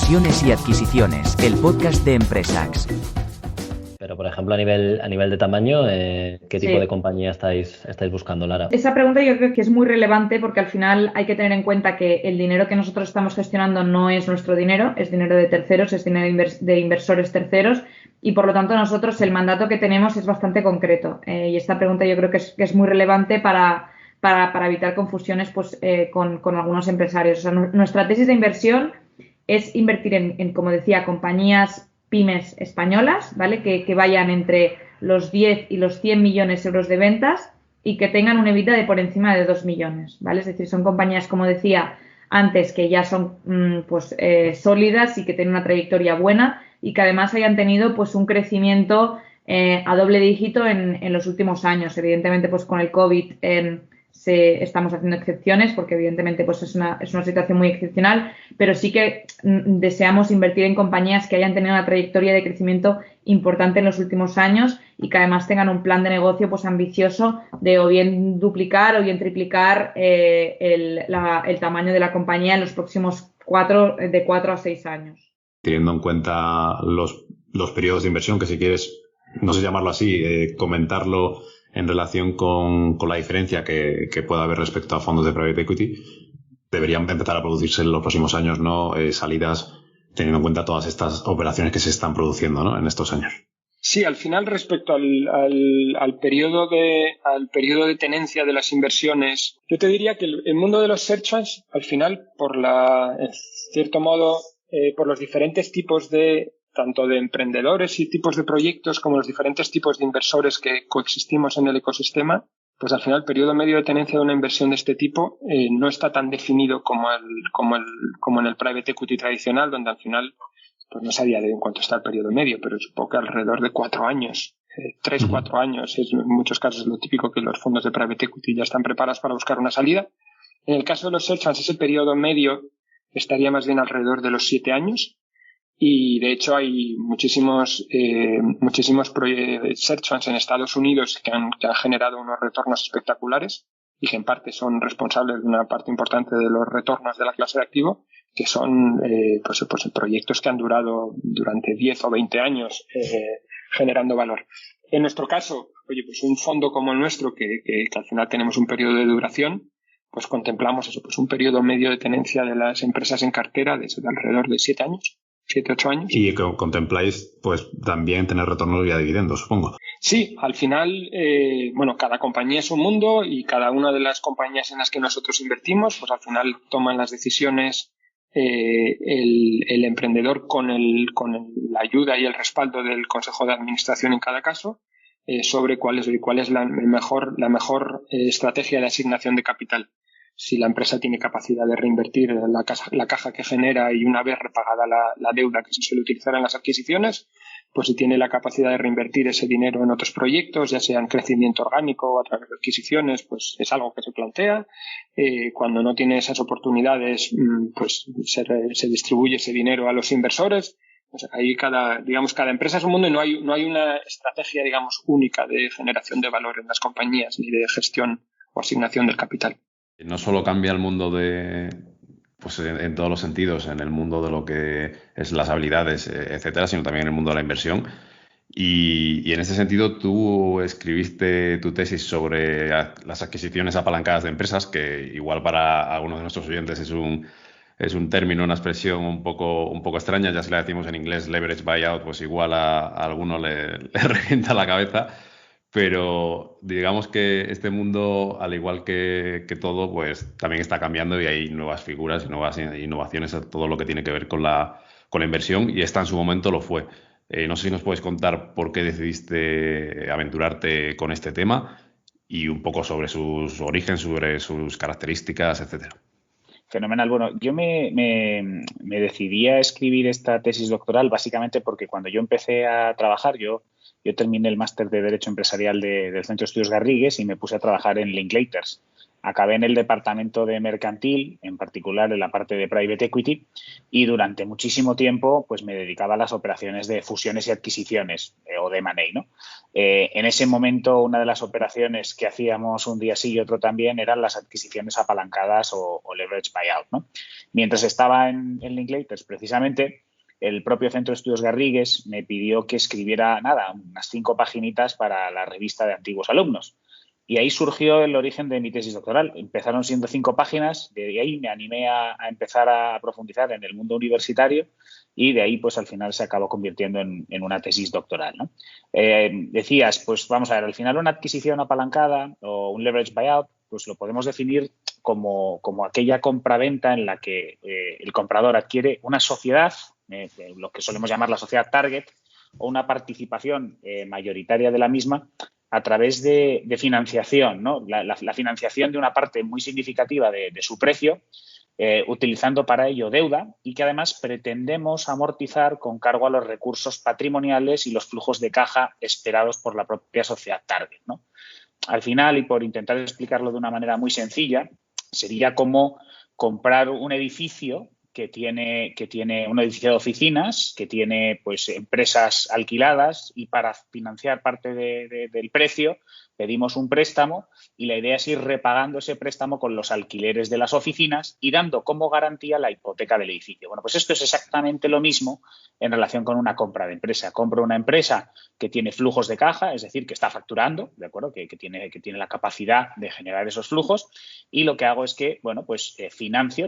Inversiones y adquisiciones, el podcast de Empresax. Pero, por ejemplo, a nivel de tamaño, ¿qué tipo de compañía estáis buscando, Lara? Esa pregunta yo creo que es muy relevante porque al final hay que tener en cuenta que el dinero que nosotros estamos gestionando no es nuestro dinero, es dinero de terceros, es dinero de inversores terceros y por lo tanto nosotros el mandato que tenemos es bastante concreto. Y esta pregunta yo creo que es muy relevante para evitar confusiones pues, con algunos empresarios. O sea, nuestra tesis de inversión es invertir en, como decía, compañías pymes españolas, ¿vale? Que vayan entre los 10 y los 100 millones de euros de ventas y que tengan un EBITDA de por encima de 2 millones, ¿vale? Es decir, son compañías, como decía antes, que ya son sólidas y que tienen una trayectoria buena y que además hayan tenido pues un crecimiento a doble dígito en los últimos años. Evidentemente, pues con el COVID estamos haciendo excepciones porque evidentemente pues es una situación muy excepcional, pero sí que deseamos invertir en compañías que hayan tenido una trayectoria de crecimiento importante en los últimos años y que además tengan un plan de negocio pues ambicioso de o bien duplicar o bien triplicar el tamaño de la compañía en los próximos 4 a 6 años. Teniendo en cuenta los periodos de inversión, que si quieres, no sé llamarlo así, comentarlo en relación con la diferencia que pueda haber respecto a fondos de private equity, deberían empezar a producirse en los próximos años, ¿no? Salidas teniendo en cuenta todas estas operaciones que se están produciendo, ¿no? En estos años. Sí, al final respecto al periodo de tenencia de las inversiones, yo te diría que el mundo de los search funds, al final, en cierto modo, por los diferentes tipos tanto de emprendedores y tipos de proyectos como los diferentes tipos de inversores que coexistimos en el ecosistema, pues al final el periodo medio de tenencia de una inversión de este tipo no está tan definido como en el private equity tradicional, donde al final pues no sabía en cuánto está el periodo medio, pero supongo que alrededor de 4 años, 3-4 años, es en muchos casos lo típico que los fondos de private equity ya están preparados para buscar una salida. En el caso de los search funds, ese periodo medio estaría más bien alrededor de los 7 años. Y de hecho hay muchísimos search funds en Estados Unidos que han generado unos retornos espectaculares y que en parte son responsables de una parte importante de los retornos de la clase de activo, que son pues proyectos que han durado durante 10 o 20 años generando valor. En nuestro caso, pues un fondo como el nuestro, que al final tenemos un periodo de duración, pues contemplamos eso, pues un periodo medio de tenencia de las empresas en cartera de alrededor de 7 años. 7-8 años. Y contempláis, pues, también tener retornos vía dividendos, supongo. Sí, al final, cada compañía es un mundo y cada una de las compañías en las que nosotros invertimos, pues al final toman las decisiones el emprendedor con la ayuda y el respaldo del consejo de administración en cada caso sobre cuál es la mejor estrategia de asignación de capital. Si la empresa tiene capacidad de reinvertir la caja que genera y una vez repagada la deuda que se suele utilizar en las adquisiciones, pues si tiene la capacidad de reinvertir ese dinero en otros proyectos, ya sea en crecimiento orgánico o a través de adquisiciones, pues es algo que se plantea. Cuando no tiene esas oportunidades, pues se distribuye ese dinero a los inversores. O sea, ahí cada empresa es un mundo y no hay una estrategia, única de generación de valor en las compañías ni de gestión o asignación del capital. No solo cambia el mundo pues en todos los sentidos, en el mundo de lo que es las habilidades, etcétera, sino también en el mundo de la inversión. Y en ese sentido, tú escribiste tu tesis sobre las adquisiciones apalancadas de empresas, que igual para algunos de nuestros oyentes es un término, una expresión un poco extraña. Ya si la decimos en inglés, leverage buyout, pues igual a alguno le revienta la cabeza. Pero digamos que este mundo, al igual que todo, pues también está cambiando y hay nuevas figuras y nuevas innovaciones a todo lo que tiene que ver con la inversión, y esta en su momento lo fue. No sé si nos puedes contar por qué decidiste aventurarte con este tema y un poco sobre sus orígenes, sobre sus características, etcétera. Fenomenal. Bueno, yo me decidí a escribir esta tesis doctoral básicamente porque cuando yo empecé a trabajar, yo terminé el máster de Derecho Empresarial del Centro de Estudios Garrigues y me puse a trabajar en Linklaters, acabé en el departamento de mercantil, en particular en la parte de private equity, y durante muchísimo tiempo pues me dedicaba a las operaciones de fusiones y adquisiciones o de M&A, ¿no? En ese momento, una de las operaciones que hacíamos un día sí y otro también eran las adquisiciones apalancadas o leverage buyout, ¿no? Mientras estaba en Linklaters, precisamente, el propio Centro de Estudios Garrigues me pidió que escribiera, unas 5 paginitas para la revista de antiguos alumnos. Y ahí surgió el origen de mi tesis doctoral. Empezaron siendo 5 páginas, de ahí me animé a empezar a profundizar en el mundo universitario y de ahí pues al final se acabó convirtiendo en una tesis doctoral, ¿no? Decías, pues vamos a ver, al final una adquisición apalancada o un leverage buyout, pues lo podemos definir como aquella compraventa en la que el comprador adquiere una sociedad, lo que solemos llamar la sociedad target, o una participación mayoritaria de la misma a través de financiación, ¿no? La financiación de una parte muy significativa de su precio, utilizando para ello deuda y que además pretendemos amortizar con cargo a los recursos patrimoniales y los flujos de caja esperados por la propia sociedad target, ¿no? Al final, y por intentar explicarlo de una manera muy sencilla, sería como comprar un edificio que tiene un edificio de oficinas, que tiene pues empresas alquiladas y para financiar parte del precio pedimos un préstamo y la idea es ir repagando ese préstamo con los alquileres de las oficinas y dando como garantía la hipoteca del edificio. Bueno, pues esto es exactamente lo mismo en relación con una compra de empresa. Compro una empresa que tiene flujos de caja, es decir, que está facturando, ¿de acuerdo? Que tiene la capacidad de generar esos flujos y lo que hago es que, bueno, pues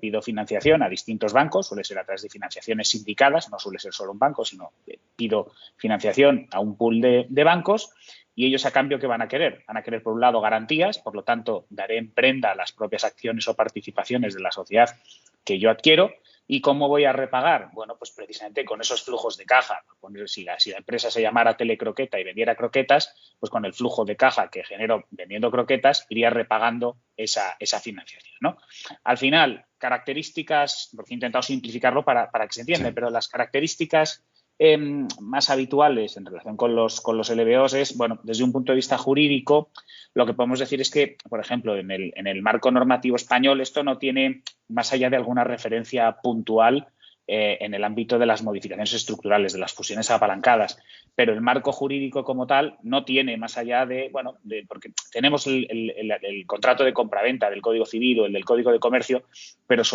pido financiación a distintos bancos, suele ser a través de financiaciones sindicadas, no suele ser solo un banco, sino pido financiación a un pool de bancos. Y ellos a cambio, ¿qué van a querer? Van a querer, por un lado, garantías, por lo tanto, daré en prenda las propias acciones o participaciones de la sociedad que yo adquiero. ¿Y cómo voy a repagar? Bueno, pues precisamente con esos flujos de caja. Si la empresa se llamara Telecroqueta y vendiera croquetas, pues con el flujo de caja que genero vendiendo croquetas, iría repagando esa financiación, ¿no? Al final, características, porque he intentado simplificarlo para que se entienda, pero las características más habituales en relación con los LBOs es, bueno, desde un punto de vista jurídico, lo que podemos decir es que, por ejemplo, en el marco normativo español esto no tiene, más allá de alguna referencia puntual en el ámbito de las modificaciones estructurales, de las fusiones apalancadas, pero el marco jurídico como tal no tiene más allá de, bueno, porque tenemos el contrato de compraventa del Código Civil o el del Código de Comercio, pero es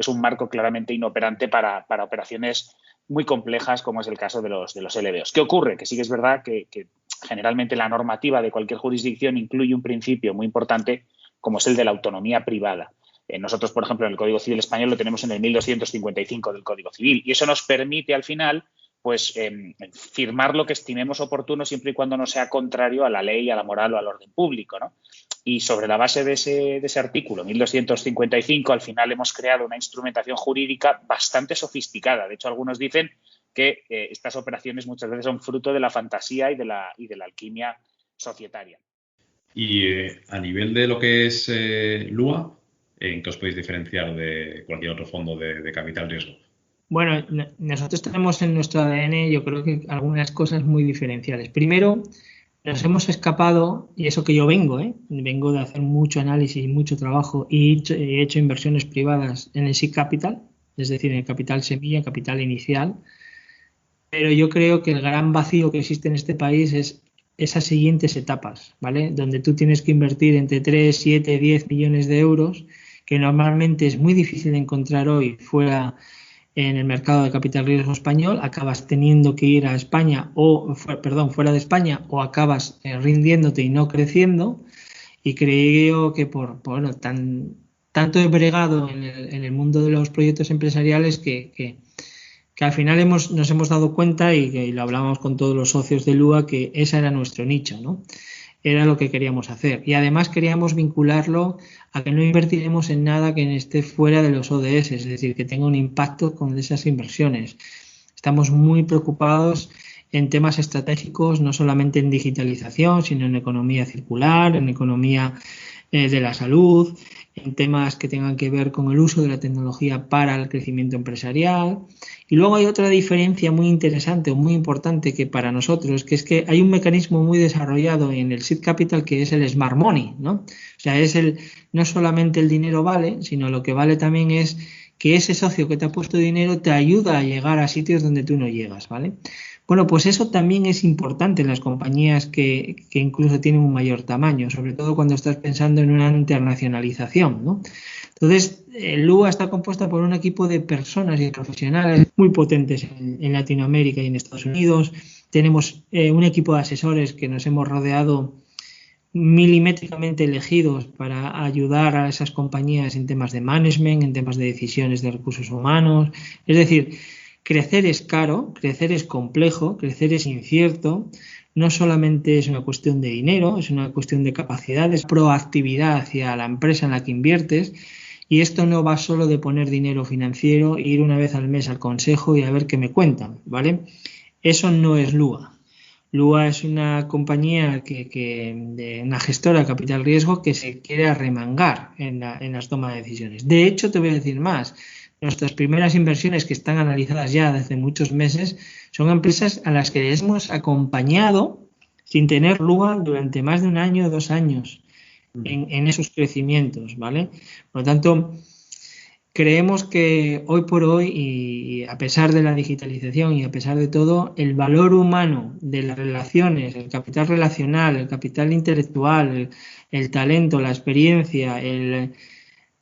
un marco claramente inoperante para operaciones muy complejas, como es el caso de los LBOs. ¿Qué ocurre? Que sí que es verdad que generalmente la normativa de cualquier jurisdicción incluye un principio muy importante, como es el de la autonomía privada. Nosotros, por ejemplo, en el Código Civil español lo tenemos en el 1255 del Código Civil y eso nos permite al final pues firmar lo que estimemos oportuno siempre y cuando no sea contrario a la ley, a la moral o al orden público, ¿no? Y sobre la base de ese artículo, 1255, al final hemos creado una instrumentación jurídica bastante sofisticada. De hecho, algunos dicen que estas operaciones muchas veces son fruto de la fantasía y de la alquimia societaria. Y a nivel de lo que es LUA, ¿en qué os podéis diferenciar de cualquier otro fondo de capital riesgo? Bueno, nosotros tenemos en nuestro ADN, yo creo que algunas cosas muy diferenciales. Primero, nos hemos escapado, y eso que yo vengo de hacer mucho análisis, mucho trabajo y he hecho inversiones privadas en el seed capital, es decir, en el capital semilla, capital inicial. Pero yo creo que el gran vacío que existe en este país es esas siguientes etapas, ¿vale? Donde tú tienes que invertir entre 3, 7, 10 millones de euros, que normalmente es muy difícil de encontrar hoy fuera en el mercado de capital riesgo español, acabas teniendo que ir a España fuera de España o acabas rindiéndote y no creciendo. Y creo que tanto he bregado en el mundo de los proyectos empresariales que al final nos hemos dado cuenta y lo hablábamos con todos los socios de LUA, que ese era nuestro nicho, ¿no? Era lo que queríamos hacer. Y además queríamos vincularlo a que no invertiremos en nada que esté fuera de los ODS, es decir, que tenga un impacto con esas inversiones. Estamos muy preocupados en temas estratégicos, no solamente en digitalización, sino en economía circular, en economía de la salud, en temas que tengan que ver con el uso de la tecnología para el crecimiento empresarial. Y luego hay otra diferencia muy interesante o muy importante que para nosotros, que es que hay un mecanismo muy desarrollado en el Seed Capital que es el Smart Money, ¿no? O sea, no solamente el dinero vale, sino lo que vale también es que ese socio que te ha puesto dinero te ayuda a llegar a sitios donde tú no llegas, ¿vale? Bueno, pues eso también es importante en las compañías que incluso tienen un mayor tamaño, sobre todo cuando estás pensando en una internacionalización, ¿no? Entonces, Lua está compuesta por un equipo de personas y profesionales muy potentes en Latinoamérica y en Estados Unidos. Tenemos un equipo de asesores que nos hemos rodeado milimétricamente elegidos para ayudar a esas compañías en temas de management, en temas de decisiones de recursos humanos. Es decir, crecer es caro, crecer es complejo, crecer es incierto. No solamente es una cuestión de dinero, es una cuestión de capacidades, proactividad hacia la empresa en la que inviertes. Y esto no va solo de poner dinero financiero, ir una vez al mes al consejo y a ver qué me cuentan, ¿vale? Eso no es Lua. Lua es una compañía de una gestora de capital riesgo que se quiere arremangar en las tomas de decisiones. De hecho, te voy a decir más. Nuestras primeras inversiones que están analizadas ya desde muchos meses son empresas a las que hemos acompañado sin tener Lua durante más de 1 año o 2 años en esos crecimientos, ¿vale? Por lo tanto, creemos que hoy por hoy, y a pesar de la digitalización y a pesar de todo, el valor humano de las relaciones, el capital relacional, el capital intelectual, el talento, la experiencia,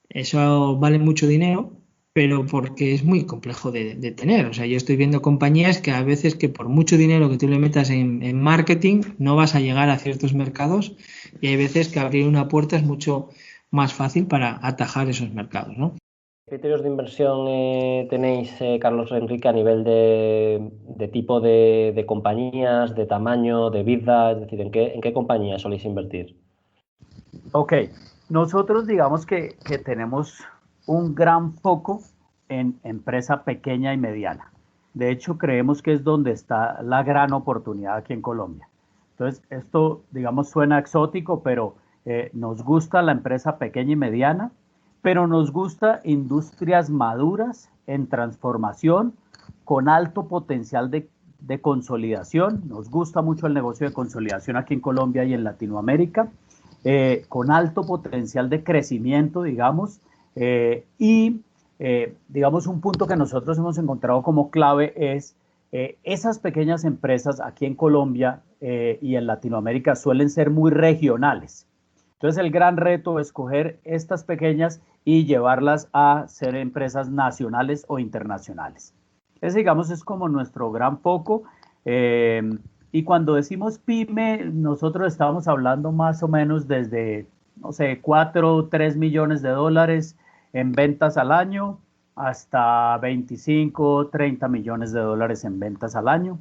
eso vale mucho dinero, pero porque es muy complejo de tener. O sea, yo estoy viendo compañías que a veces que por mucho dinero que tú le metas en marketing no vas a llegar a ciertos mercados, y hay veces que abrir una puerta es mucho más fácil para atajar esos mercados, ¿no? ¿Qué criterios de inversión tenéis, Carlos Enrique, a nivel de tipo de compañías, de tamaño, de EBITDA? Es decir, ¿en qué compañías soléis invertir? Ok, nosotros digamos que tenemos un gran foco en empresa pequeña y mediana. De hecho, creemos que es donde está la gran oportunidad aquí en Colombia. Entonces, esto, digamos, suena exótico, pero nos gusta la empresa pequeña y mediana, pero nos gusta industrias maduras en transformación, con alto potencial de consolidación. Nos gusta mucho el negocio de consolidación aquí en Colombia y en Latinoamérica, con alto potencial de crecimiento, digamos, digamos, un punto que nosotros hemos encontrado como clave es esas pequeñas empresas aquí en Colombia y en Latinoamérica suelen ser muy regionales. Entonces, el gran reto es coger estas pequeñas y llevarlas a ser empresas nacionales o internacionales. Ese, digamos, es como nuestro gran foco. Y cuando decimos pyme, nosotros estamos hablando más o menos desde, no sé, 4 o 3 millones de dólares en ventas al año hasta 25, 30 millones de dólares en ventas al año.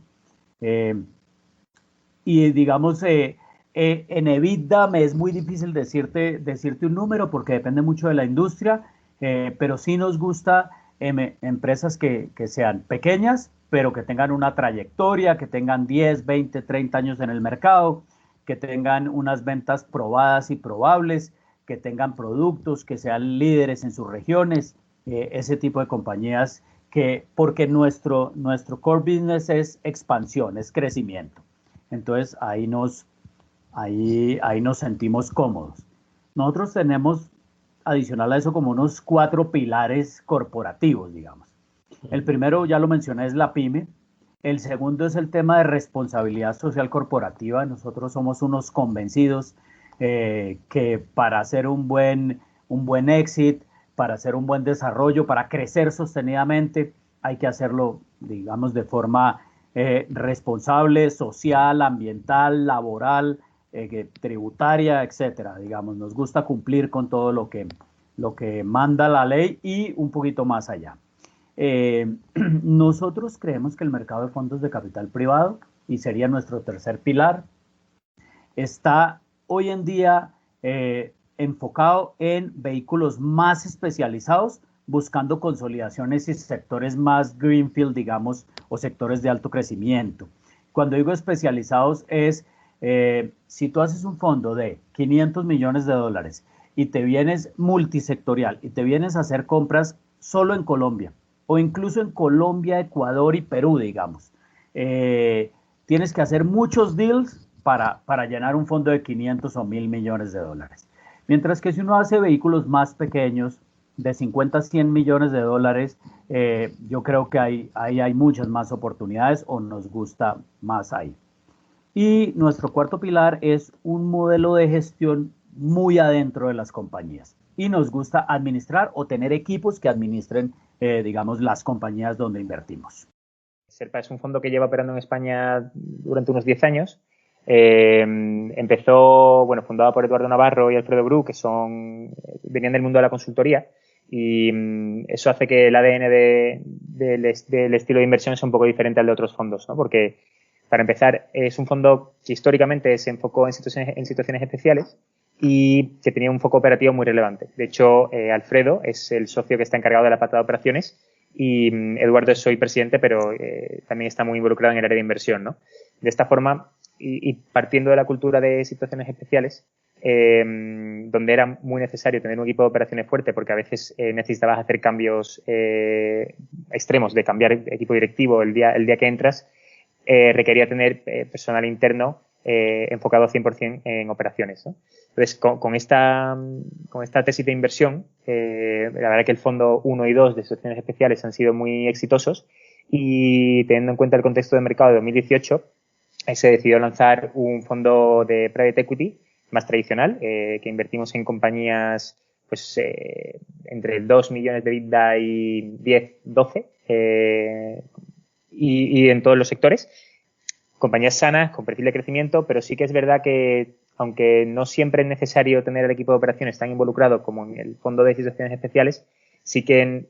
Y digamos, en EBITDA me es muy difícil decirte un número porque depende mucho de la industria, pero sí nos gusta empresas que sean pequeñas, pero que tengan una trayectoria, que tengan 10, 20, 30 años en el mercado, que tengan unas ventas probadas y probables, que tengan productos, que sean líderes en sus regiones, ese tipo de compañías, porque nuestro core business es expansión, es crecimiento. Entonces ahí nos sentimos cómodos. Nosotros tenemos, adicional a eso, como unos 4 pilares corporativos, digamos. El primero, ya lo mencioné, es la pyme. El segundo es el tema de responsabilidad social corporativa. Nosotros somos unos convencidos que para hacer un buen exit, para hacer un buen desarrollo, para crecer sostenidamente, hay que hacerlo, digamos, de forma responsable, social, ambiental, laboral, tributaria, etcétera. Digamos, nos gusta cumplir con todo lo que manda la ley y un poquito más allá. Nosotros creemos que el mercado de fondos de capital privado, y sería nuestro tercer pilar, está hoy en día enfocado en vehículos más especializados, buscando consolidaciones y sectores más greenfield, digamos, o sectores de alto crecimiento. Cuando digo especializados es, si tú haces un fondo de 500 millones de dólares y te vienes multisectorial y te vienes a hacer compras solo en Colombia o incluso en Colombia, Ecuador y Perú, digamos, tienes que hacer muchos deals para llenar un fondo de 500 o 1.000 millones de dólares. Mientras que si uno hace vehículos más pequeños, de 50 a 100 millones de dólares, yo creo que ahí hay muchas más oportunidades o nos gusta más ahí. Y nuestro cuarto pilar es un modelo de gestión muy adentro de las compañías. Y nos gusta administrar o tener equipos que administren, digamos, las compañías donde invertimos. Serpa es un fondo que lleva operando en España durante unos 10 años. Empezó, fundado por Eduardo Navarro y Alfredo Bru, que venían del mundo de la consultoría, y eso hace que el ADN del estilo de inversión sea un poco diferente al de otros fondos, ¿no? Porque, para empezar, es un fondo que históricamente se enfocó en situaciones especiales y que tenía un foco operativo muy relevante. De hecho, Alfredo es el socio que está encargado de la pata de operaciones y Eduardo es hoy presidente, pero también está muy involucrado en el área de inversión, ¿no? De esta forma, y partiendo de la cultura de situaciones especiales, donde era muy necesario tener un equipo de operaciones fuerte, porque a veces necesitabas hacer cambios extremos, de cambiar equipo directivo el día que entras, requería tener personal interno enfocado 100% en operaciones, ¿no? Entonces, con esta tesis de inversión, la verdad que el fondo 1 y 2 de situaciones especiales han sido muy exitosos, y teniendo en cuenta el contexto de mercado de 2018, se decidió lanzar un fondo de private equity más tradicional, que invertimos en compañías entre 2 millones de EBITDA y 10, 12, y en todos los sectores. Compañías sanas, con perfil de crecimiento, pero sí que es verdad que, aunque no siempre es necesario tener el equipo de operaciones tan involucrado como en el fondo de situaciones especiales, sí que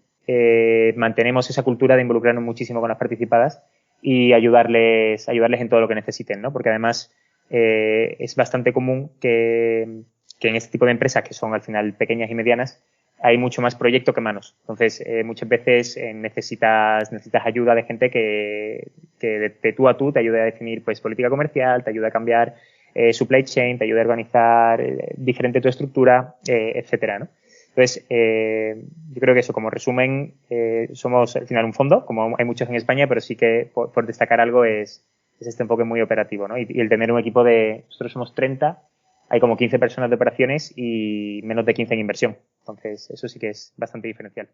mantenemos esa cultura de involucrarnos muchísimo con las participadas y ayudarles en todo lo que necesiten, ¿no? Porque además es bastante común que en este tipo de empresas, que son al final pequeñas y medianas, hay mucho más proyecto que manos. Entonces, muchas veces necesitas ayuda de gente que de tú a tú te ayude a definir política comercial, te ayuda a cambiar supply chain, te ayuda a organizar diferente tu estructura, etcétera, ¿no? Entonces, yo creo que eso, como resumen, somos al final un fondo, como hay muchos en España, pero sí que por destacar algo es este enfoque muy operativo, ¿no? Y el tener un equipo nosotros somos 30, hay como 15 personas de operaciones y menos de 15 en inversión. Entonces, eso sí que es bastante diferencial.